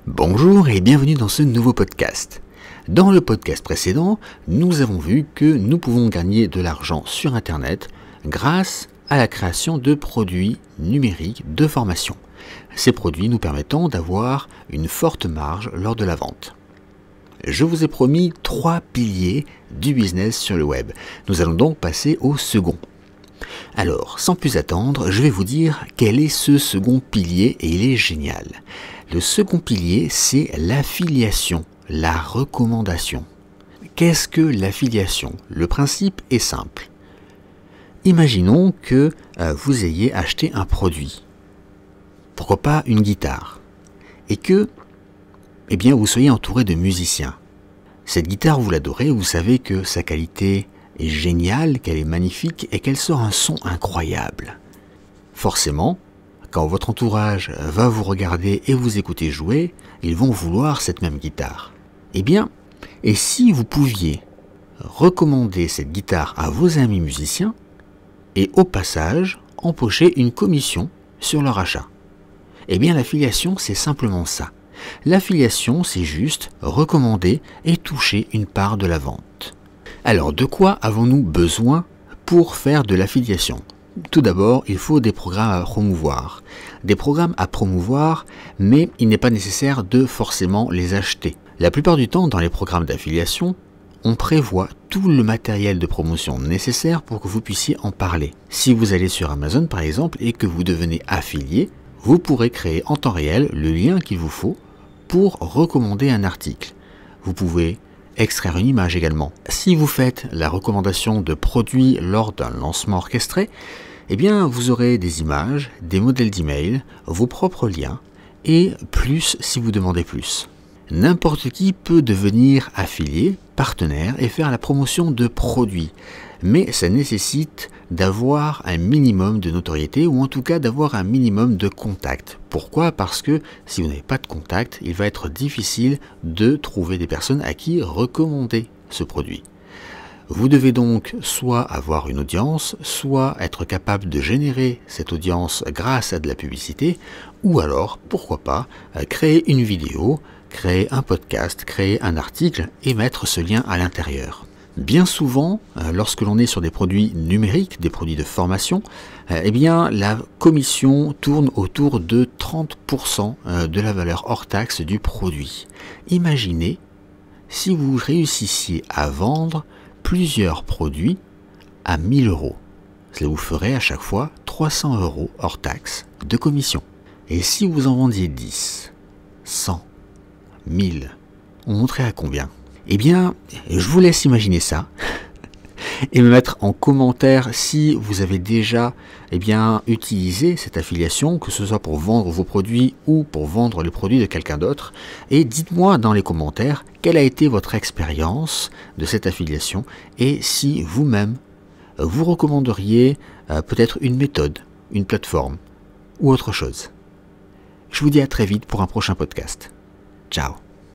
Bonjour et bienvenue dans ce nouveau podcast. Dans le podcast précédent, nous avons vu que nous pouvons gagner de l'argent sur Internet grâce à la création de produits numériques de formation. Ces produits nous permettant d'avoir une forte marge lors de la vente. Je vous ai promis 3 piliers du business sur le web. Nous allons donc passer au second. Alors, sans plus attendre, je vais vous dire quel est ce second pilier et il est génial. Le second pilier, c'est l'affiliation, la recommandation. Qu'est-ce que l'affiliation? Le principe est simple. Imaginons que vous ayez acheté un produit, pourquoi pas une guitare, et que vous soyez entouré de musiciens. Cette guitare, vous l'adorez, vous savez que sa qualité est géniale, qu'elle est magnifique et qu'elle sort un son incroyable. Forcément, quand votre entourage va vous regarder et vous écouter jouer, ils vont vouloir cette même guitare. Et si vous pouviez recommander cette guitare à vos amis musiciens et au passage empocher une commission sur leur achat? L'affiliation, c'est simplement ça. L'affiliation, c'est juste recommander et toucher une part de la vente. Alors, de quoi avons-nous besoin pour faire de l'affiliation? Tout d'abord, il faut des programmes à promouvoir. Des programmes à promouvoir, mais il n'est pas nécessaire de forcément les acheter. La plupart du temps, dans les programmes d'affiliation, on prévoit tout le matériel de promotion nécessaire pour que vous puissiez en parler. Si vous allez sur Amazon par exemple et que vous devenez affilié, vous pourrez créer en temps réel le lien qu'il vous faut pour recommander un article. Vous pouvez extraire une image également. Si vous faites la recommandation de produits lors d'un lancement orchestré, vous aurez des images, des modèles d'email, vos propres liens et plus si vous demandez plus. N'importe qui peut devenir affilié, partenaire et faire la promotion de produits, mais ça nécessite d'avoir un minimum de notoriété ou en tout cas d'avoir un minimum de contact. Pourquoi? Parce que si vous n'avez pas de contact, il va être difficile de trouver des personnes à qui recommander ce produit. Vous devez donc soit avoir une audience, soit être capable de générer cette audience grâce à de la publicité, ou alors, pourquoi pas, créer une vidéo, créer un podcast, créer un article et mettre ce lien à l'intérieur. Bien souvent, lorsque l'on est sur des produits numériques, des produits de formation, la commission tourne autour de 30% de la valeur hors taxe du produit. Imaginez si vous réussissiez à vendre plusieurs produits à 1000 €. Cela vous ferait à chaque fois 300 € hors taxe de commission. Et si vous en vendiez 10, 100, 1000, on monterait à combien? Je vous laisse imaginer ça et me mettre en commentaire si vous avez déjà utilisé cette affiliation, que ce soit pour vendre vos produits ou pour vendre les produits de quelqu'un d'autre. Et dites-moi dans les commentaires quelle a été votre expérience de cette affiliation et si vous-même vous recommanderiez peut-être une méthode, une plateforme ou autre chose. Je vous dis à très vite pour un prochain podcast. Ciao.